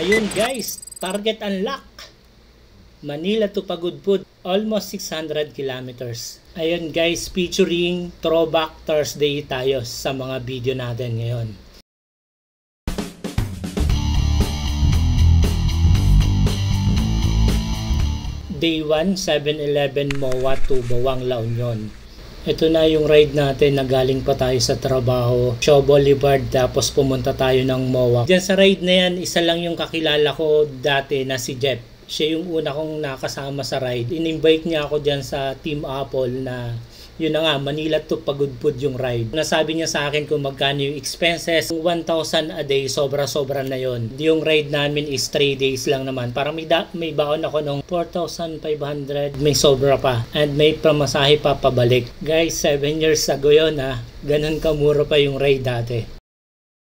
Ayun guys, target unlock. Manila to Pagudpud, almost 600 kilometers. Ayun guys, featuring Throwback Thursday tayo sa mga video natin ngayon. Day 1, 7-Eleven MOA to Bawang La Union. Ito na yung ride natin na galing pa tayo sa trabaho. Shaw Boulevard tapos pumunta tayo ng MOA. Diyan sa ride na yan, isa lang yung kakilala ko dati na si Jeff. Siya yung una kong nakasama sa ride. In-invite niya ako dyan sa Team Apple na yun na nga, Manila to Pagudpud yung ride. Nasabi niya sa akin kung magkano yung expenses. 1,000 a day, sobra-sobra na yon. Yung ride namin is 3 days lang naman. Parang may baon ako nung 4,500. May sobra pa. And may pamasahe pa pabalik. Guys, 7 years ago yun ha. Ganun kamura pa yung ride dati.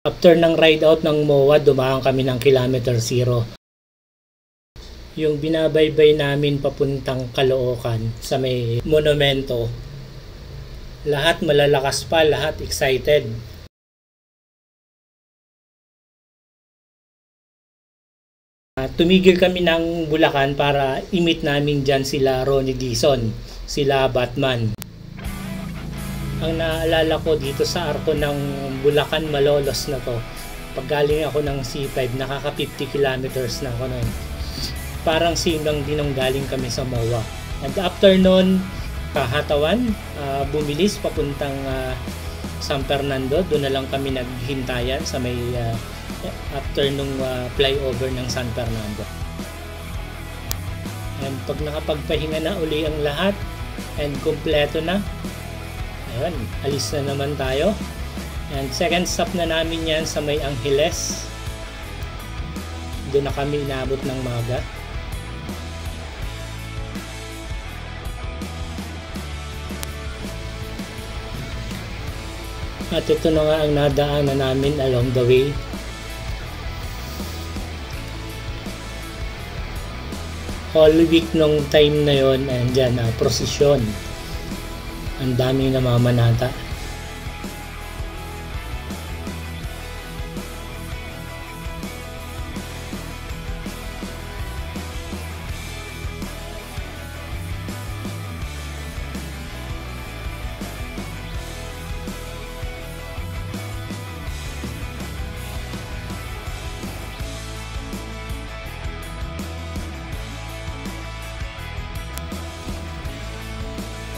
After ng ride out ng MOA, dumaan kami ng kilometer 0. Yung binabaybay namin papuntang Caloocan sa may monumento. Lahat malalakas pa, lahat excited. Tumigil kami ng Bulacan para i-meet namin dyan sila Ronnie Dizon, sila Batman. Ang naalala ko dito sa arko ng Bulacan Malolos na to, pag galing ako ng C5, nakaka 50 kilometers na ako nun. Parang simbang din ang galing kami sa MOA. And after nun, Kahatawan, bumilis papuntang San Fernando. Doon na lang kami naghintayan sa may after nung flyover ng San Fernando. And pag nakapagpahinga na uli ang lahat and kumpleto na, ayun, alis na naman tayo. And second stop na namin yan sa may Angeles. Doon na kami inabot ng maga. At ito na nga ang nadaanan namin along the way. All week nung time na yon, andyan prosesyon. Ang daming namamanata.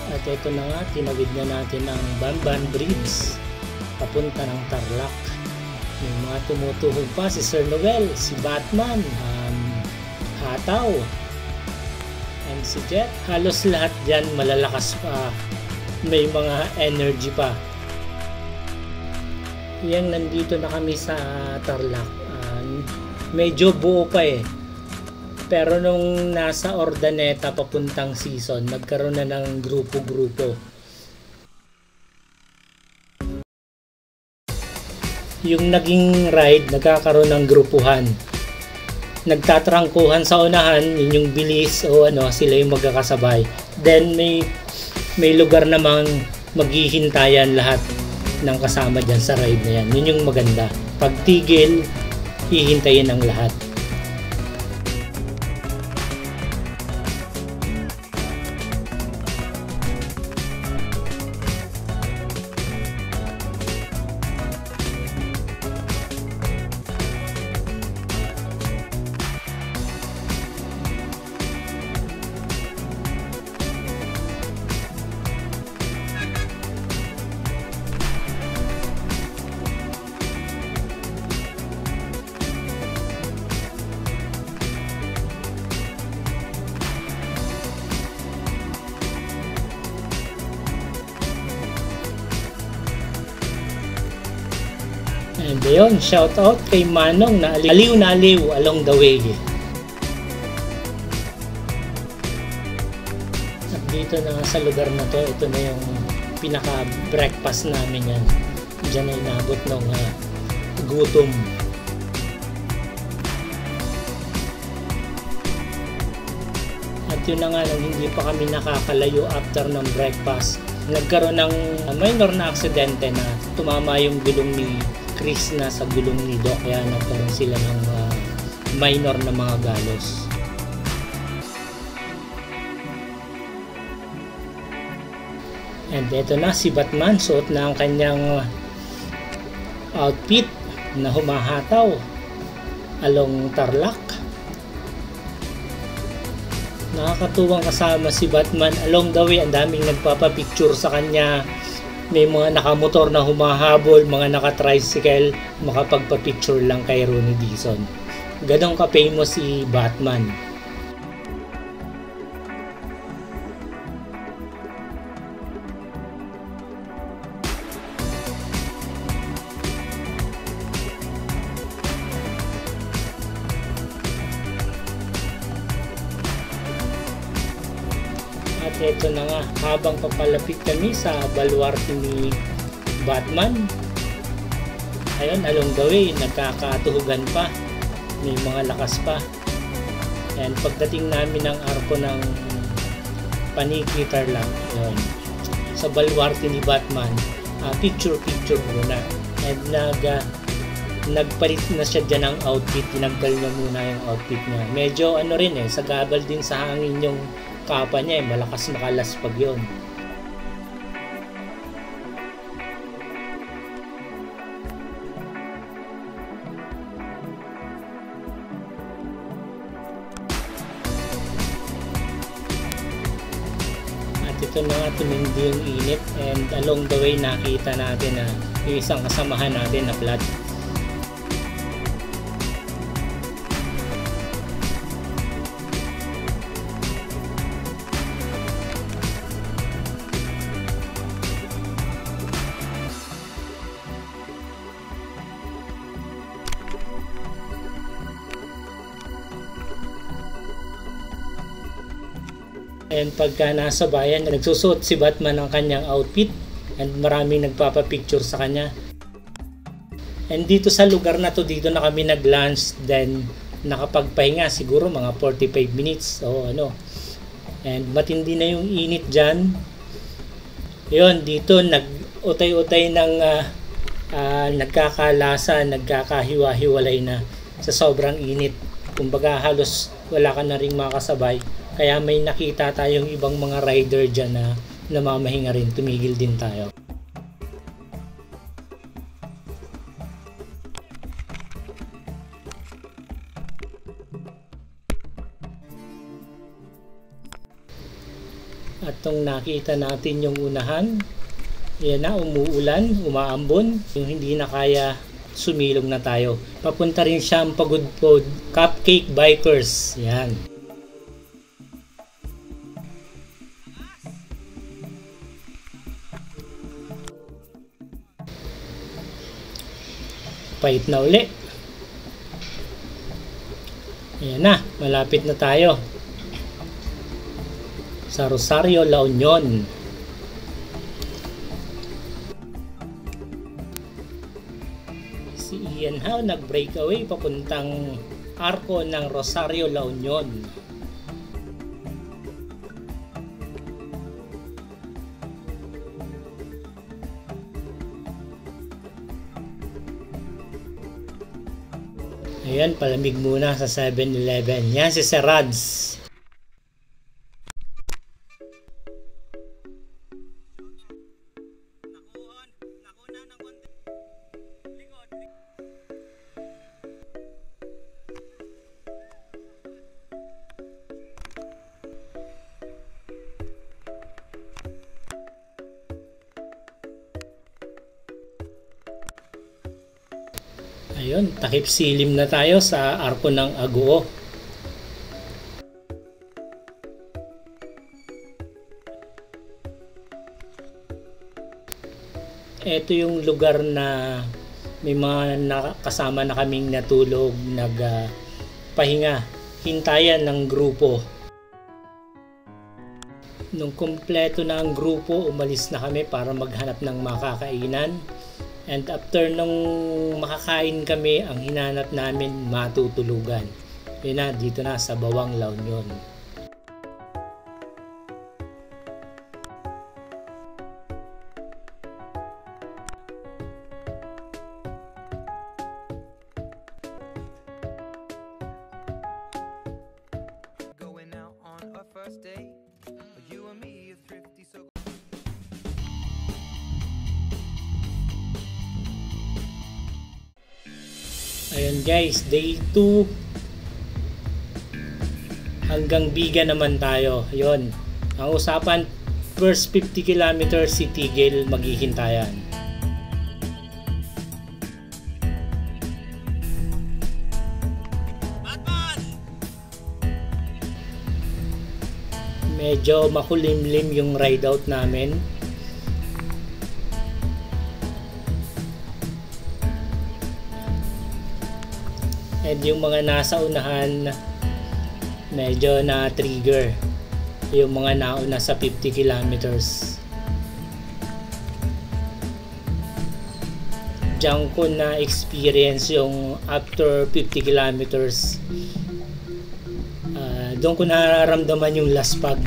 At ito na nga, tinawid na natin ang Bamban Bridge papunta ng Tarlac. May mga tumutuhog pa si Sir Noel, si Batman, Hataw, and si Jet. Halos lahat dyan malalakas pa, may mga energy pa. Yan, nandito na kami sa Tarlac. Medyo buo pa eh. Pero nung nasa Ordaneta papuntang Season, nagkaroon na ng grupo-grupo. Yung naging ride, nagkakaroon ng grupuhan. Nagtatrangkuhan sa unahan, yun yung bilis o sila yung magkakasabay. Then may lugar namang maghihintayan lahat ng kasama dyan sa ride na yan. Yun yung maganda. Pag tigil, hihintayin ang lahat. And yun, shout out kay Manong na aliw na aliw along the way. At dito na sa lugar na to, ito na yung pinaka breakfast namin yan. Diyan na inabot ng gutom. At yun na nga nung hindi pa kami nakakalayo after ng breakfast, nagkaroon ng minor na aksidente na tumama yung gulong ni Chris na sa gulong ni Doc, kaya nagkaroon sila ng minor na mga galos. And eto na si Batman, suot na ang kanyang outfit na humahataw along Tarlac. Nakakatuwang kasama si Batman along the way. Ang daming nagpapapicture sa kanya. May mga nakamotor na humahabol, mga naka-tricycle, makapagpapicture lang kay Rooney Dizon. Ganong ka-famous si Batman. At ito na nga, habang papalapit kami sa baluarte ni Batman, ayun, along the way, nagkakatuhugan pa, may mga lakas pa. And pagdating namin ng arko ng Paniki Tarlac, ayun, sa baluarte ni Batman, picture muna. And nagpalit na siya dyan ng outfit, tinanggal niya muna yung outfit niya. Medyo ano rin sagabal din sa hangin yung kapa niya, malakas makalaspag yun. At ito na nga, tumindi yung init, and along the way nakita natin na yung isang kasamahan natin na Vlad. And pagka nasa bayan, nagsusuot si Batman ng kanyang outfit, and maraming nagpapapicture sa kanya. And dito sa lugar na to, dito na kami nag-lunch, then nakapagpahinga siguro mga 45 minutes o ano. And matindi na yung init dyan. Yun, dito nag-utay-utay ng nagkakalasa, nagkakahiwa-hiwalay na sa sobrang init. Kumbaga halos wala ka na ring makasabay. Kaya may nakita tayong ibang mga rider dyan na namamahinga rin, tumigil din tayo. At nung nakita natin yung unahan, yan na, umuulan, umaambon, yung hindi na kaya, sumilong na tayo. Papunta rin siyang Pagudpod, Cupcake Bikers, yan. Pait na uli. Ayan na, malapit na tayo sa Rosario, La Union. Si Ian Howe nag-breakaway papuntang arko ng Rosario, La Union. Ayan, palamig muna sa 7-Eleven. Yan si Sir Rads. Ayun, takip silim na tayo sa arko ng Aguo. Ito yung lugar na may mga kasama na kaming natulog, nagpahinga, hintayan ng grupo. Nung kumpleto na ang grupo, umalis na kami para maghanap ng makakainan. And after nung makakain kami, ang hinanap namin matutulugan. Yun na, dito na sa Bawang La Union. Ayun guys, day 2 hanggang Bigan naman tayo. Yun, ang usapan, first 50 kilometers si Tigil maghihintayan. Medyo makulimlim yung ride out namin. And yung mga nasa unahan, medyo na-trigger. Yung mga nauna sa 50 kilometers. Diyan ko na experience yung after 50 kilometers. Doon ko nararamdaman yung laspag.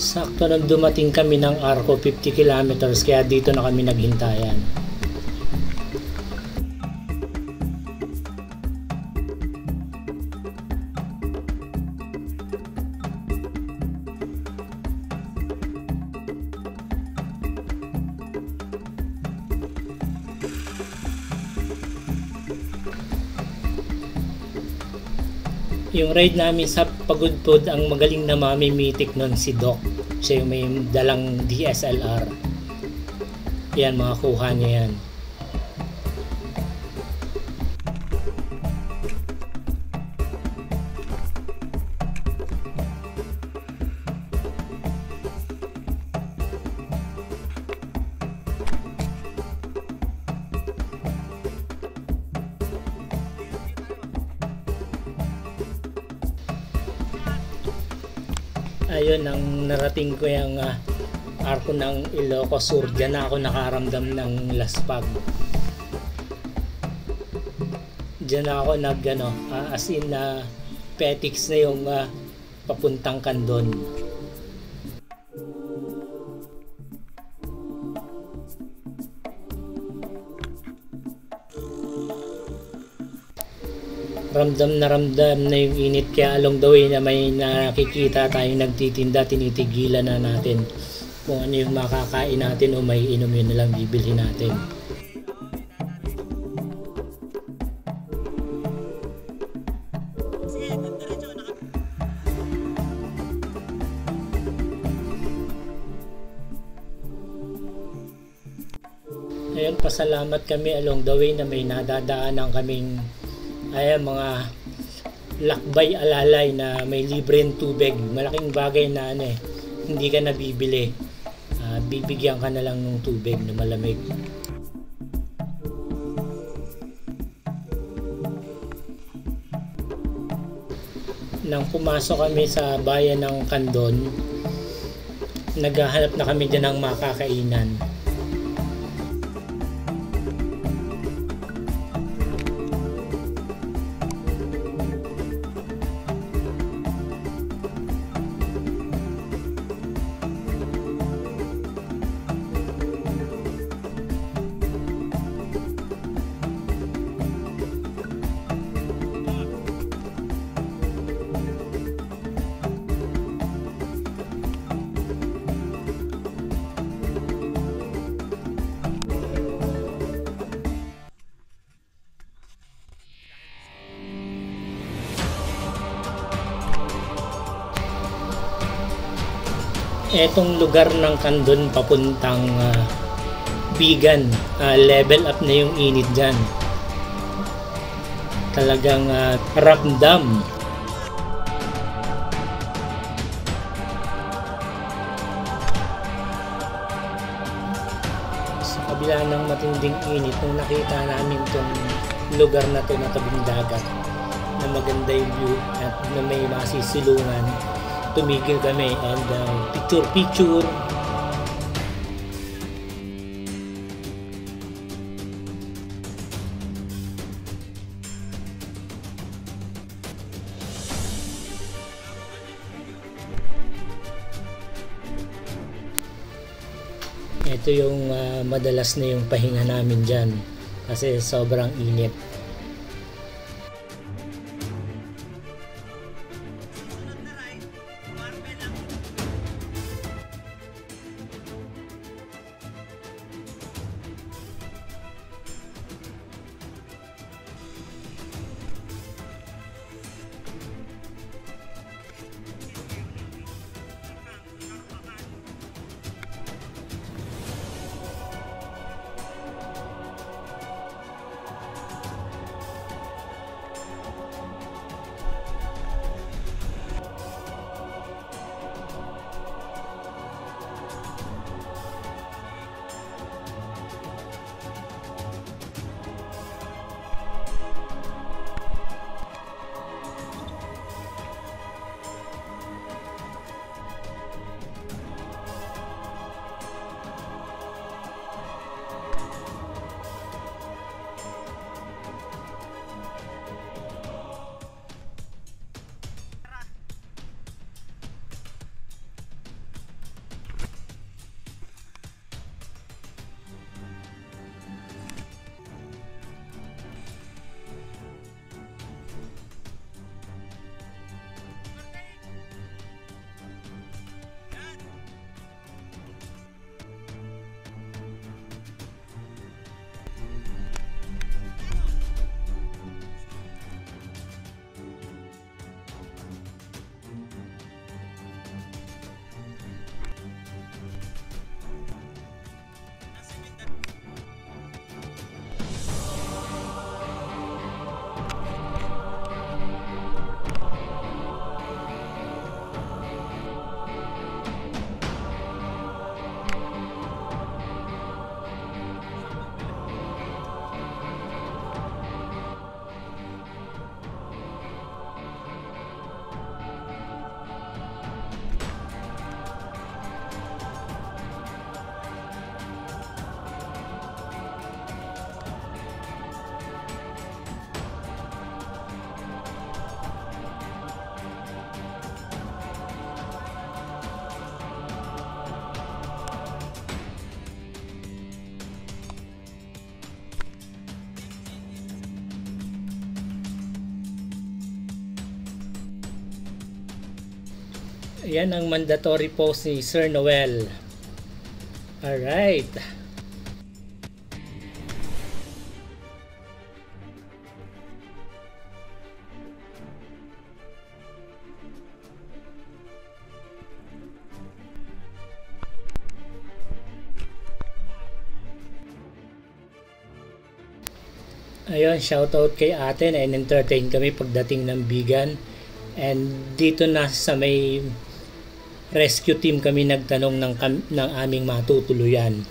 Sakto nang dumating kami ng Arco, 50 kilometers, kaya dito na kami naghintayan. Yung ride namin sa Pagudpud, ang magaling na mamimitik nun si Doc. Siya yung may dalang DSLR. Yan, mga kuha niya yan. Ayun, ang narating ko yung Arco ng Ilocos Sur. Diyan na ako nakaramdam ng laspag. Diyan na ako as in petiks na yung papuntang Candon. Ramdam na yung init, kaya along the way na may nakikita tayong nagtitinda, tinitigilan na natin kung ano yung makakain natin o may inom, yun na lang bibili natin. Ayun, pasalamat kami along the way na may nadadaanan kaming mga lakbay alalay na may libreng tubig. Malaking bagay na hindi ka nabibili. Bibigyan ka na lang ng tubig na malamig. Nang pumasok kami sa bayan ng Candon, naghahanap na kami dyan ng makakainan. Etong lugar ng Candon papuntang Bigan, level up na yung init dyan. Talagang ramdam. Sa kabila ng matinding init, nung nakita namin tong lugar na to na tabing dagat, na maganda yung view at na may masisilungan, tumigil kami and picture. Ito yung madalas na yung pahinga namin dyan kasi sobrang init. Yan ang mandatory pose ni Sir Noel. Alright. Ayun, shoutout kay ate na in-entertain kami pagdating ng Bigan. And dito na sa may rescue team kami nagtanong ng aming matutuluyan.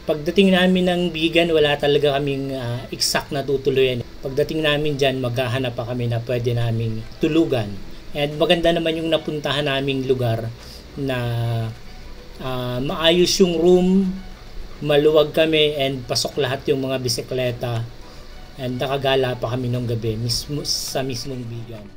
Pagdating namin ng Bigan, wala talaga kaming exact na tutuluyan. Pagdating namin dyan, maghahanap pa kami na pwede naming tulugan. And maganda naman yung napuntahan naming lugar na maayos yung room, maluwag kami, and pasok lahat yung mga bisikleta. And nakagala pa kami nung gabi sa mismong Bigan.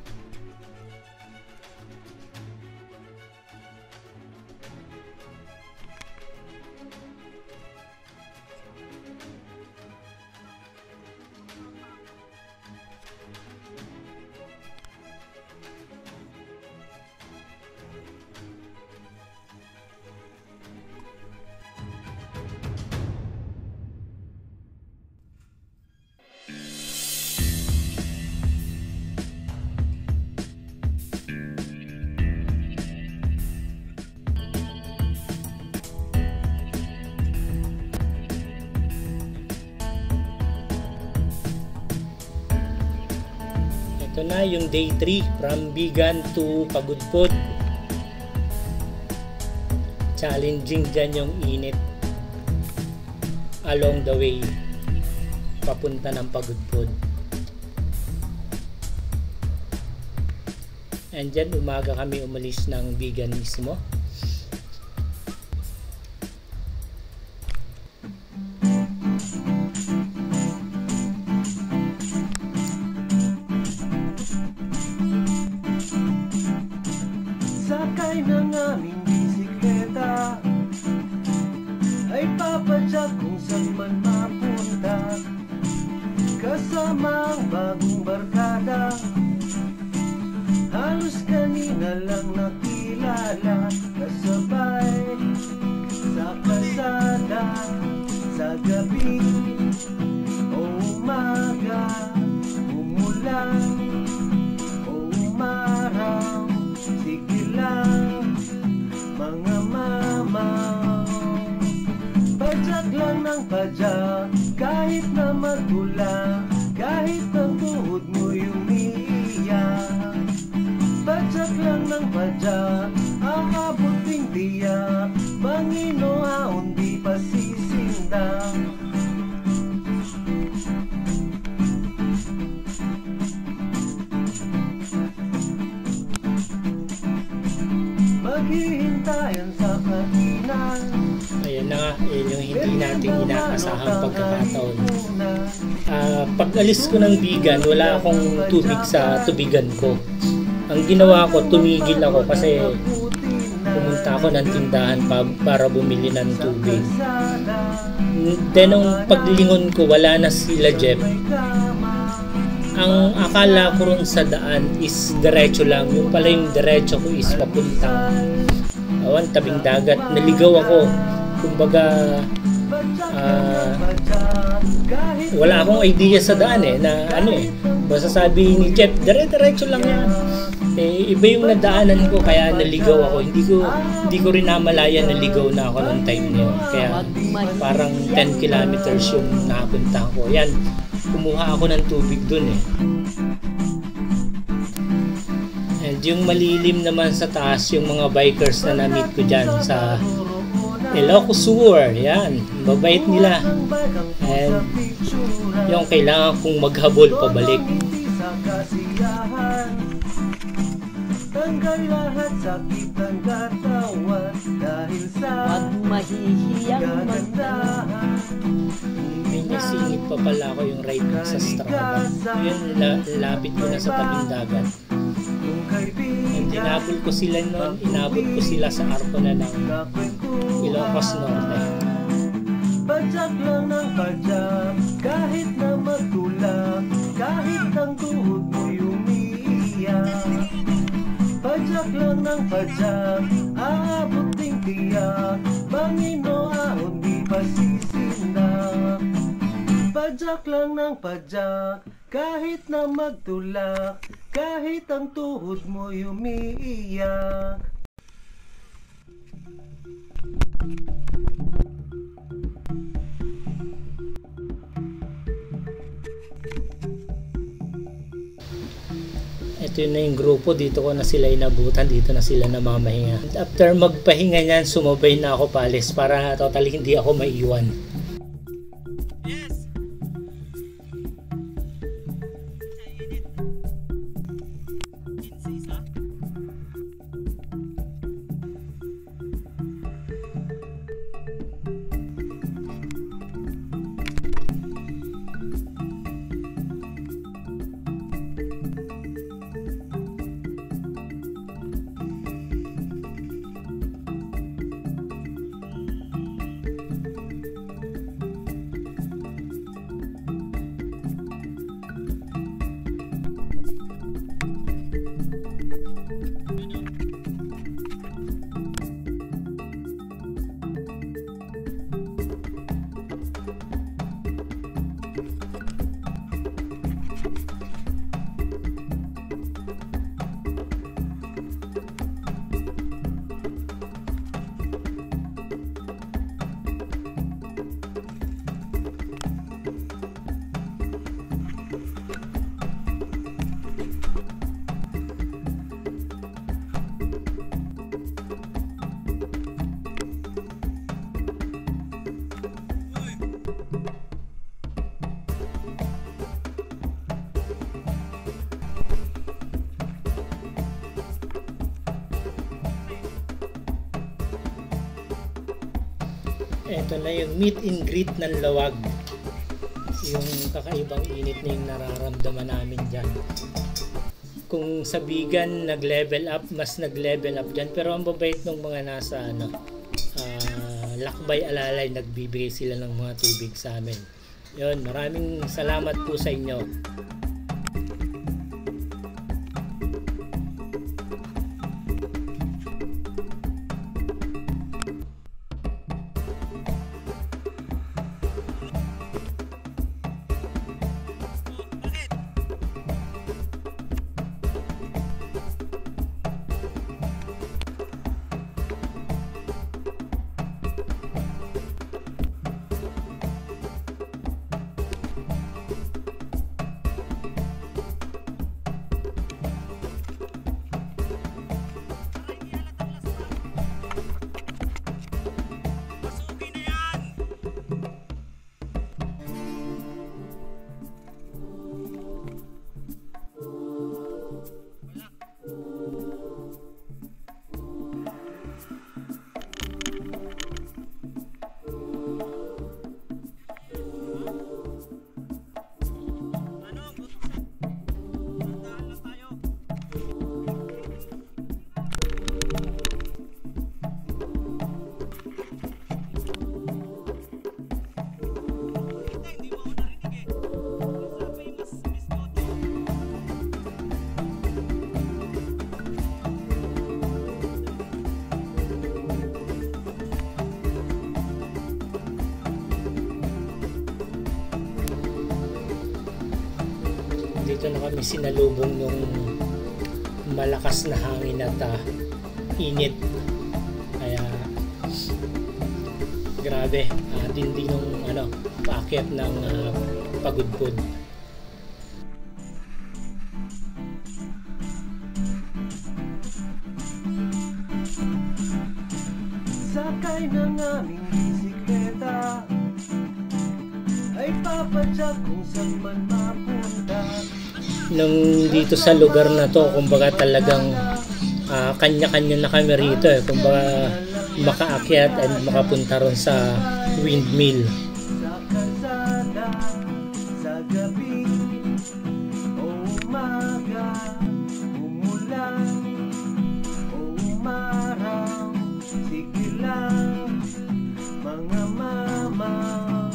Ito na yung day 3 from Bigan to Pagudpod. Challenging dyan yung init along the way papunta ng Pagudpod. And dyan umaga kami umalis ng Bigan mismo. Sakay ng aming bisikleta, ay papadyak kung saan man mapunta. Kasama ang bagong barkada, halos kanina lang nakilala. Kasabay sa kalsada, sa gabi o umaga, umulan o umaraw, sige lang mga mamaw. Padyak lang ng padyak, kahit na magula, kahit ang tuhod mo'y umiiyak. Padyak lang ng padyak, ang abuting tiyak, Panginoon di pa sisindang. Maghihintayan sa katinan. Ayan na nga, yun yung hindi natin inaasahang pagkakataon. Pag alis ko ng Bigan, wala akong tubig sa tubigan ko. Ang ginawa ko, tumigil ako kasi pumunta ako ng tindahan para bumili ng tubig. Then nung paglingon ko, wala na sila Jeff. Ang akala ko ron sa daan is diretso lang. Yung pala yung diretso ko is papuntang tabing dagat. Naligaw ako. Kumbaga wala akong idea sa daan na basta sabi ni Jeff, diretso lang yan. Iba yung nadaanan ko kaya naligaw ako. Hindi ko rin namalayan naligaw na ako noong time na yun. Kaya parang 10 kilometers yung napunta ko. Yan, kumuha ako ng tubig dun And yung malilim naman sa taas, yung mga bikers na na-meet ko dyan sa Ilocosur. Yan, babait nila. And yung kailangan kong maghabol pabalik. Tanggal lahat sakit ng katawan dahil sa kagandahan. May nasingit pa pala ako yung ride sa Strava. Yun, lapit ko na sa tabing dagat. And inabot ko sila noon, inabot ko sila sa arko na ng Ilocos Norte. Padyak lang ng padyak, kahit na magtulak, kahit ang tuhod mo'y umiiyak. Padyak lang ng padyak, abuting tiyak, Panginoon di pa sisindak. Padyak lang ng padyak, kahit na magtulak, kahit ang tuhod mo'y umiiyak. Ito na yung grupo, dito ko na sila inabutan, dito na sila namamahinga. After magpahinga niyan, sumabay na ako palis para totally hindi ako maiwan. Ito na yung meet and greet ng Lawag. Yung kakaibang init na yung nararamdaman namin dyan. Kung sa Bigan nag-level up, mas nag-level up dyan. Pero ang babait ng mga nasa Lakbay Alalay, nagbibigay sila ng mga tubig sa amin. Yun, maraming salamat po sa inyo. Dito na kami sinalubong ng malakas na hangin at init, kaya grabe, tindi nung paakyat ng Pagudpud. Sakay ng aming bisikleta, ay papadyak kung saan man mapunta. Nung dito sa lugar na to, kumbaga talagang kanya-kanya na kami rito kumbaga makaakyat and makapunta ron sa windmill. Sa kalsada, sa gabi, o umaga, umulan, o umaraw, sige lang, mga mamaw.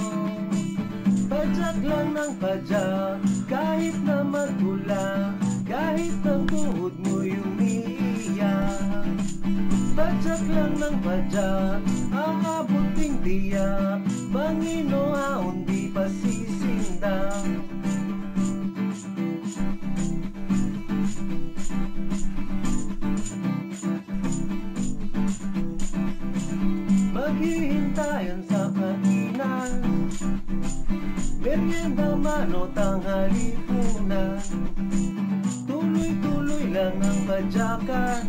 Padyak lang ng padyak, kahit na magula, kahit ang tuhod mo'y umiiyak. Padyak lang ng padyak, aabuting tiyak, Panginoon di pa sisindang. Maghihintayan sa kainan, merienda man o tanghalipunan. Tuloy-tuloy lang ang padyakan,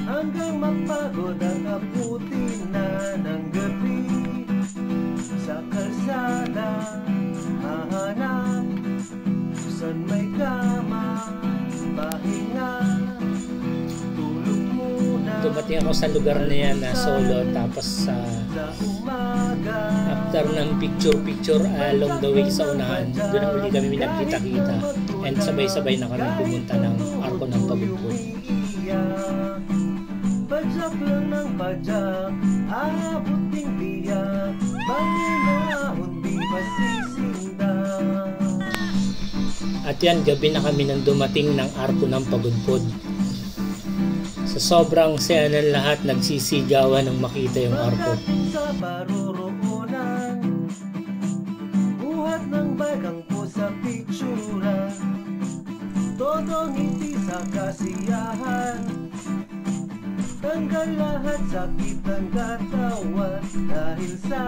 hanggang mapagod ang abutin na ng gabi. Sa kalsada, hahanap, saan may kama, pahinga, tulog muna. Dumating ako sa lugar na yan na solo, tapos after ng picture along the way sa unahan, doon na uli kami nagkita-kita and sabay-sabay na kami pumunta ng Arko ng Pagudpud. Padyak lang ng padyak, aabuting tiyak, Panginoon di pa sisindang. At yan, gabi na kami nang dumating ng Arko ng Pagudpud. Sa sobrang saya ng lahat, nagsisigawan nang makita yung Arko. Sa paruroonan, buhat ng bagang po sa picturan, todo ngiti sa kasiyahan, tanggal lahat sakit ng katawan, dahil sa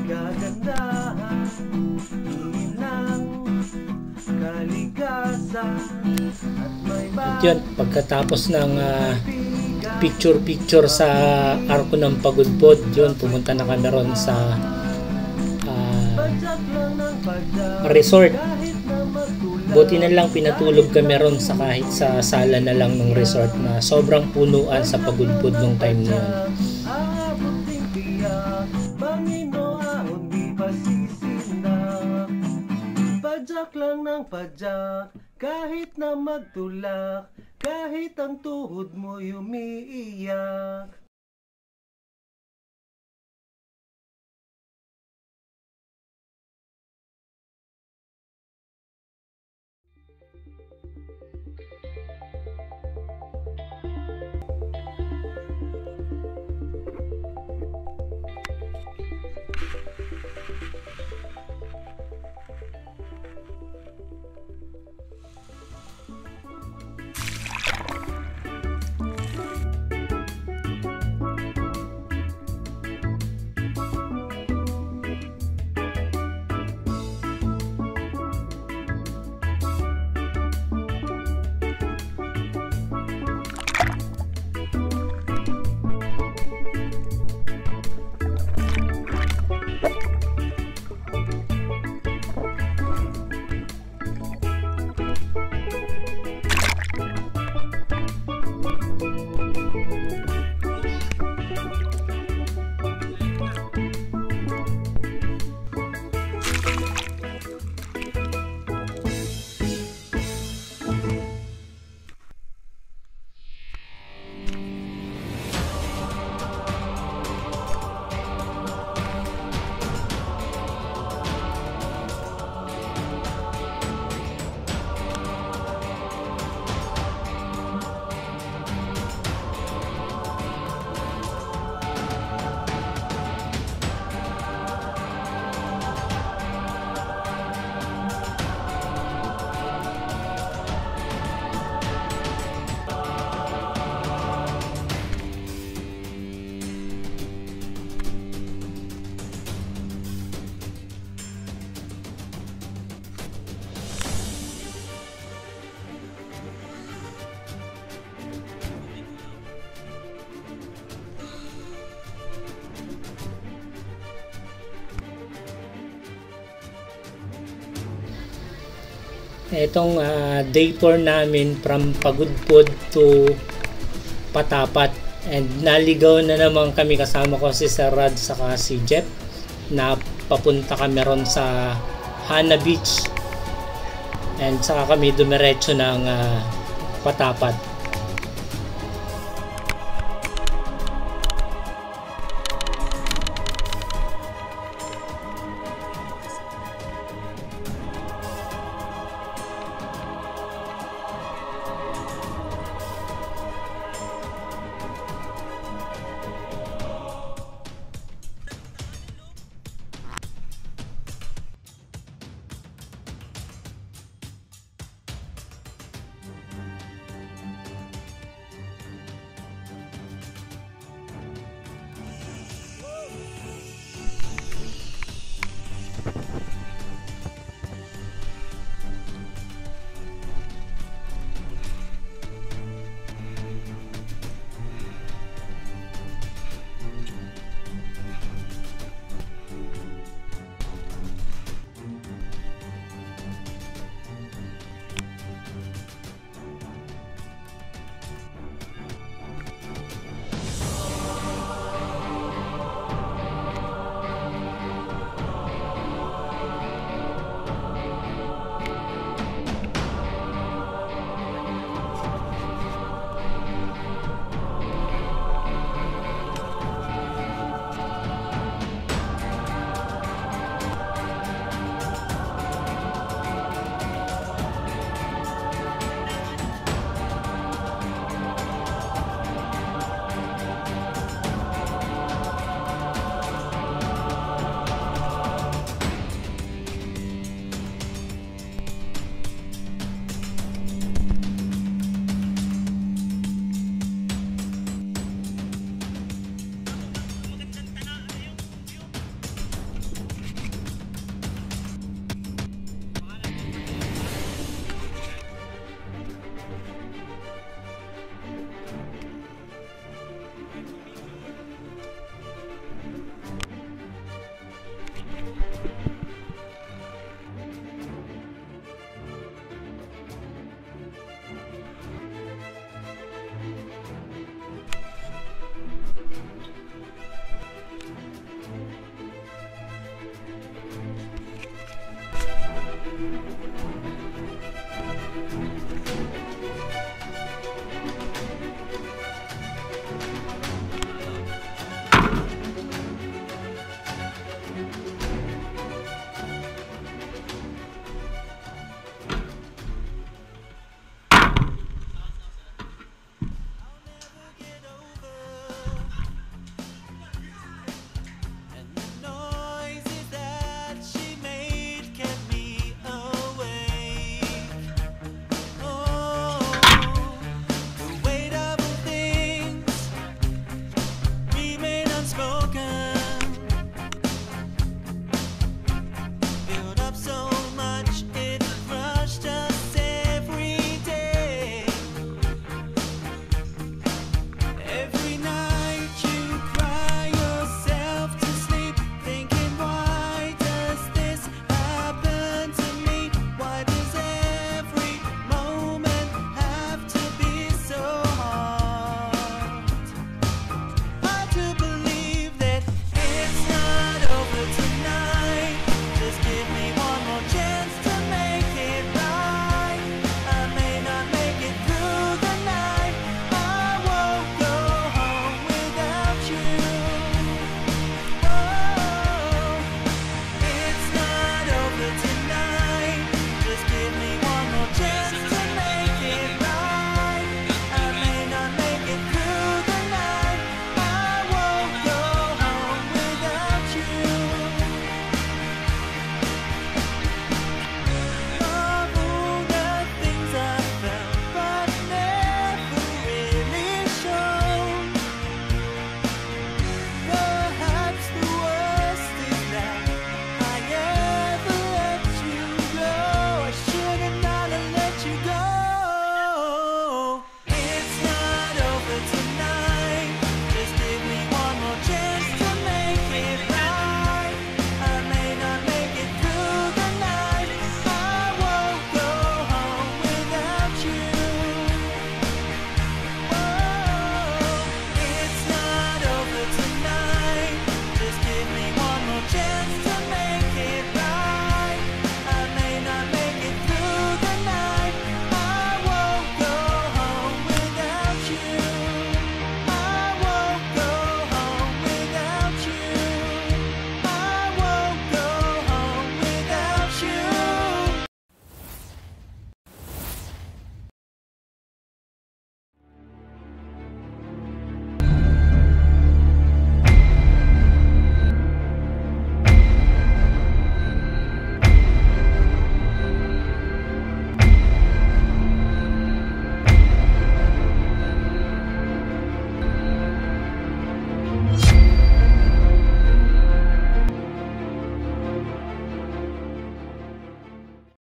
kagandahan, ilang kalikasan at may At yun, pagkatapos ng picture sa Arko ng Pagudpud, yun, pumunta na kami ron sa resort. Buti na lang pinatulog kami ron sa kahit sa sala na lang ng resort na sobrang punuan sa Pagudpud nung time na yun. Padyak lang ng padyak, kahit na magtulak, kahit ang tuhod mo'y umiiyak. Itong day tour namin from Pagudpud to Patapat, and naligaw na naman kami, kasama ko si Sir Rad saka si Jeff, na papunta kami ron sa Hana Beach, and saka kami dumiretso ng Patapat.